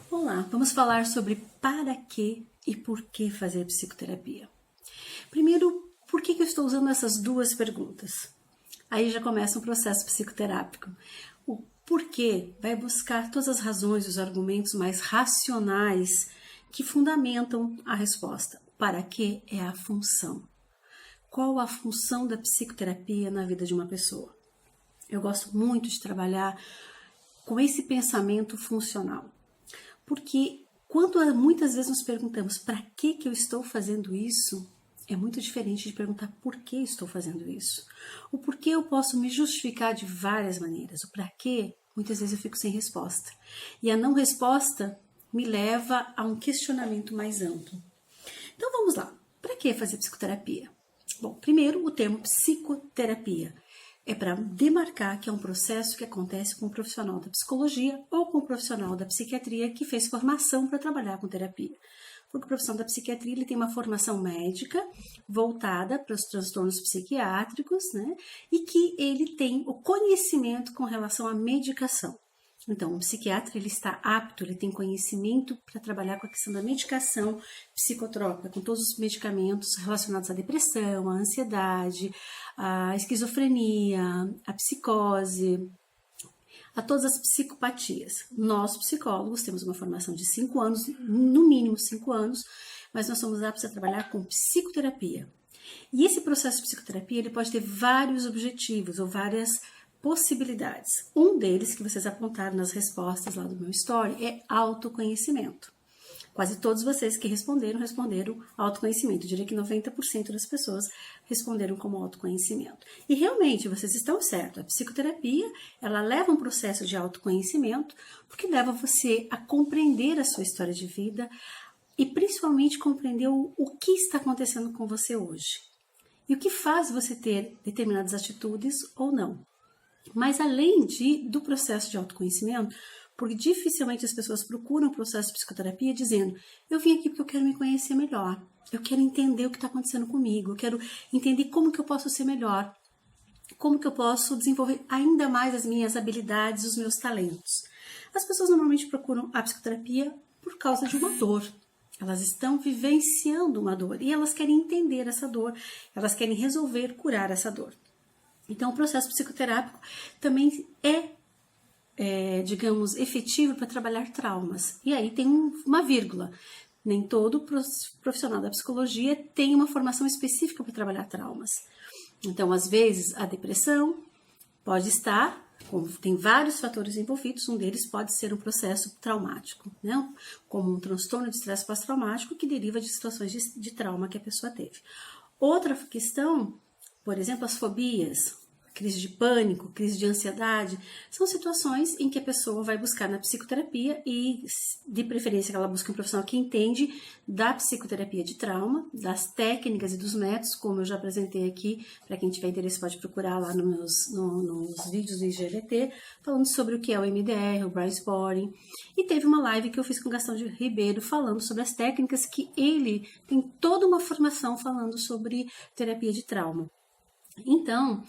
Olá, vamos falar sobre para que e por que fazer psicoterapia. Primeiro, por que eu estou usando essas duas perguntas? Aí já começa um processo psicoterápico. O porquê vai buscar todas as razões, os argumentos mais racionais que fundamentam a resposta. Para que é a função. Qual a função da psicoterapia na vida de uma pessoa? Eu gosto muito de trabalhar com esse pensamento funcional. Porque quando muitas vezes nos perguntamos para que eu estou fazendo isso, é muito diferente de perguntar por que estou fazendo isso. O porquê eu posso me justificar de várias maneiras. O para que, muitas vezes eu fico sem resposta. E a não resposta me leva a um questionamento mais amplo. Então vamos lá. Para que fazer psicoterapia? Bom, primeiro o termo psicoterapia. É para demarcar que é um processo que acontece com um profissional da psicologia ou com um profissional da psiquiatria que fez formação para trabalhar com terapia. Porque o profissional da psiquiatria ele tem uma formação médica voltada para os transtornos psiquiátricos, né? E que ele tem o conhecimento com relação à medicação. Então, o psiquiatra ele está apto, ele tem conhecimento para trabalhar com a questão da medicação psicotrópica, com todos os medicamentos relacionados à depressão, à ansiedade, à esquizofrenia, à psicose, a todas as psicopatias. Nós, psicólogos, temos uma formação de 5 anos, no mínimo 5 anos, mas nós somos aptos a trabalhar com psicoterapia. E esse processo de psicoterapia ele pode ter vários objetivos ou várias possibilidades. Um deles, que vocês apontaram nas respostas lá do meu story, é autoconhecimento. Quase todos vocês que responderam autoconhecimento. Eu diria que 90% das pessoas responderam como autoconhecimento. E realmente, vocês estão certos. A psicoterapia, ela leva um processo de autoconhecimento, porque leva você a compreender a sua história de vida e principalmente compreender o que está acontecendo com você hoje. E o que faz você ter determinadas atitudes ou não. Mas além do processo de autoconhecimento, porque dificilmente as pessoas procuram o processo de psicoterapia dizendo eu vim aqui porque eu quero me conhecer melhor, eu quero entender o que está acontecendo comigo, eu quero entender como que eu posso ser melhor, como que eu posso desenvolver ainda mais as minhas habilidades, os meus talentos. As pessoas normalmente procuram a psicoterapia por causa de uma dor. Elas estão vivenciando uma dor e elas querem entender essa dor, elas querem resolver, curar essa dor. Então, o processo psicoterápico também digamos, efetivo para trabalhar traumas. E aí tem uma vírgula. Nem todo profissional da psicologia tem uma formação específica para trabalhar traumas. Então, às vezes, a depressão pode estar, tem vários fatores envolvidos, um deles pode ser um processo traumático, né? Como um transtorno de estresse pós-traumático que deriva de situações de trauma que a pessoa teve. Outra questão, por exemplo, as fobias, crise de pânico, crise de ansiedade, são situações em que a pessoa vai buscar na psicoterapia e, de preferência, que ela busque um profissional que entende da psicoterapia de trauma, das técnicas e dos métodos, como eu já apresentei aqui, para quem tiver interesse pode procurar lá nos vídeos do IGVT, falando sobre o que é o MDR, o Brain Spotting, e teve uma live que eu fiz com o Gastão de Ribeiro falando sobre as técnicas que ele tem toda uma formação falando sobre terapia de trauma. Então,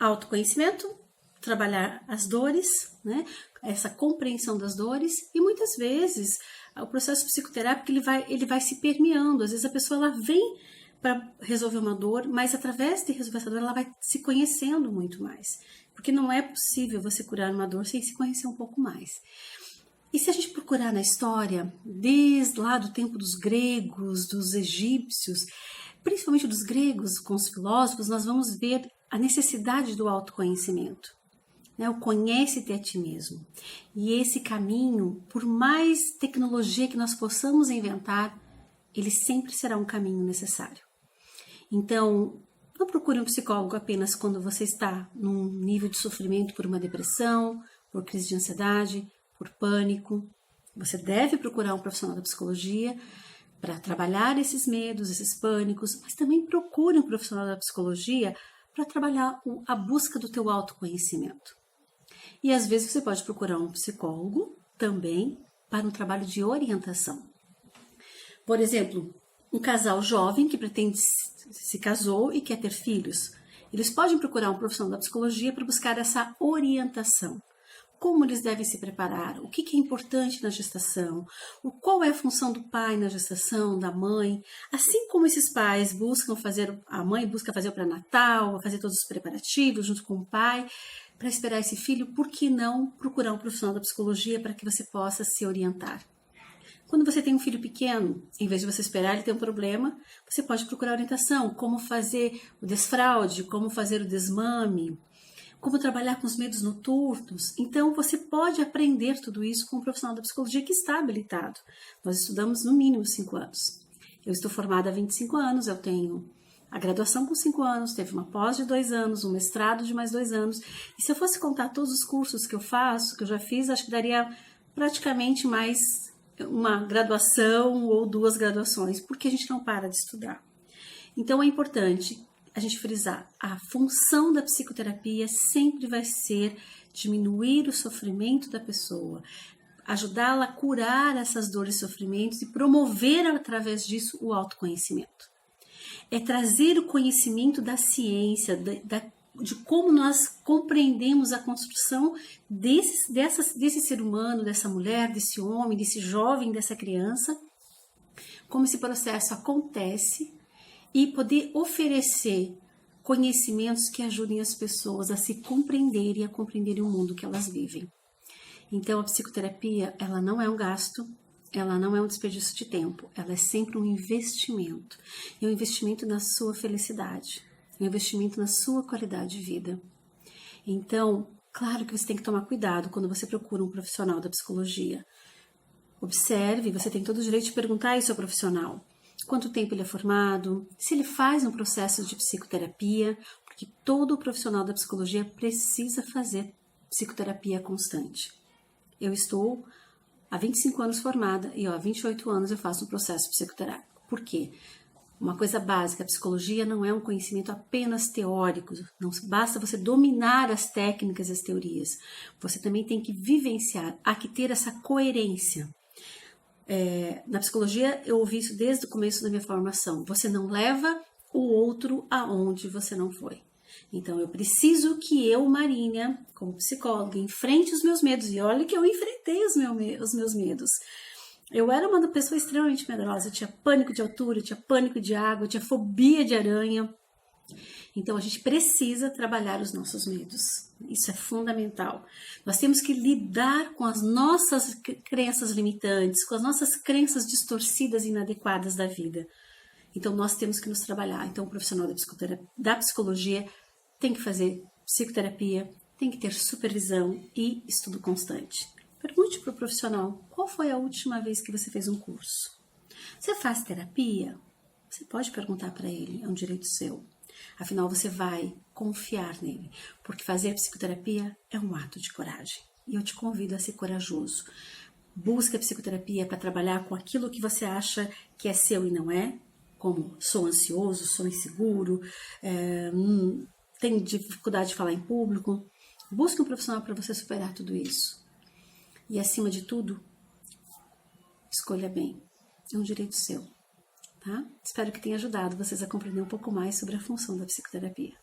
autoconhecimento, trabalhar as dores, né? Essa compreensão das dores e muitas vezes o processo psicoterápico ele vai se permeando. Às vezes a pessoa ela vem para resolver uma dor, mas através de resolver essa dor ela vai se conhecendo muito mais. Porque não é possível você curar uma dor sem se conhecer um pouco mais. E se a gente procurar na história, desde lá do tempo dos gregos, dos egípcios, principalmente dos gregos com os filósofos, nós vamos ver a necessidade do autoconhecimento. O conhece-te a ti mesmo. E esse caminho, por mais tecnologia que nós possamos inventar, ele sempre será um caminho necessário. Então, não procure um psicólogo apenas quando você está num nível de sofrimento por uma depressão, por crise de ansiedade, por pânico. Você deve procurar um profissional da psicologia para trabalhar esses medos, esses pânicos, mas também procure um profissional da psicologia para trabalhar a busca do teu autoconhecimento. E às vezes você pode procurar um psicólogo também para um trabalho de orientação. Por exemplo, um casal jovem que pretende se casou e quer ter filhos, eles podem procurar um profissional da psicologia para buscar essa orientação. como eles devem se preparar, o que é importante na gestação, qual é a função do pai na gestação, da mãe, assim como esses pais buscam fazer, a mãe busca fazer o pré-natal, fazer todos os preparativos junto com o pai, para esperar esse filho, por que não procurar um profissional da psicologia para que você possa se orientar? Quando você tem um filho pequeno, em vez de você esperar ele ter um problema, você pode procurar orientação, como fazer o desfraude, como fazer o desmame, como trabalhar com os medos noturnos. Então, você pode aprender tudo isso com um profissional da psicologia que está habilitado. Nós estudamos no mínimo 5 anos. Eu estou formada há 25 anos, eu tenho a graduação com 5 anos, teve uma pós de 2 anos, um mestrado de mais 2 anos. E se eu fosse contar todos os cursos que eu faço, que eu já fiz, acho que daria praticamente mais uma graduação ou 2 graduações, porque a gente não para de estudar. Então, é importante a gente frisar, a função da psicoterapia sempre vai ser diminuir o sofrimento da pessoa, ajudá-la a curar essas dores e sofrimentos e promover através disso o autoconhecimento. É trazer o conhecimento da ciência, de como nós compreendemos a construção desse ser humano, dessa mulher, desse homem, desse jovem, dessa criança, como esse processo acontece, e poder oferecer conhecimentos que ajudem as pessoas a se compreenderem e a compreenderem o mundo que elas vivem. Então, a psicoterapia, ela não é um gasto, ela não é um desperdício de tempo, ela é sempre um investimento. É um investimento na sua felicidade, é um investimento na sua qualidade de vida. Então, claro que você tem que tomar cuidado quando você procura um profissional da psicologia. Observe, você tem todo o direito de perguntar isso ao profissional. Quanto tempo ele é formado, se ele faz um processo de psicoterapia, porque todo profissional da psicologia precisa fazer psicoterapia constante. Eu estou há 25 anos formada e há 28 anos eu faço um processo psicoterápico. Por quê? Uma coisa básica, a psicologia não é um conhecimento apenas teórico, não basta você dominar as técnicas e as teorias, você também tem que vivenciar, há que ter essa coerência. Na psicologia eu ouvi isso desde o começo da minha formação, você não leva o outro aonde você não foi. Então eu preciso que eu, Marília, como psicóloga, enfrente os meus medos, e olha que eu enfrentei os meus medos. Eu era uma pessoa extremamente medrosa, eu tinha pânico de altura, eu tinha pânico de água, eu tinha fobia de aranha. Então, a gente precisa trabalhar os nossos medos. Isso é fundamental. Nós temos que lidar com as nossas crenças limitantes, com as nossas crenças distorcidas e inadequadas da vida. Então, nós temos que nos trabalhar. Então, o profissional da psicologia tem que fazer psicoterapia, tem que ter supervisão e estudo constante. Pergunte para o profissional, qual foi a última vez que você fez um curso? Você faz terapia? Você pode perguntar para ele, é um direito seu. Afinal, você vai confiar nele, porque fazer psicoterapia é um ato de coragem. E eu te convido a ser corajoso. Busca a psicoterapia para trabalhar com aquilo que você acha que é seu e não é, como sou ansioso, sou inseguro, tenho dificuldade de falar em público. Busque um profissional para você superar tudo isso. E, acima de tudo, escolha bem. É um direito seu. Tá? Espero que tenha ajudado vocês a compreender um pouco mais sobre a função da psicoterapia.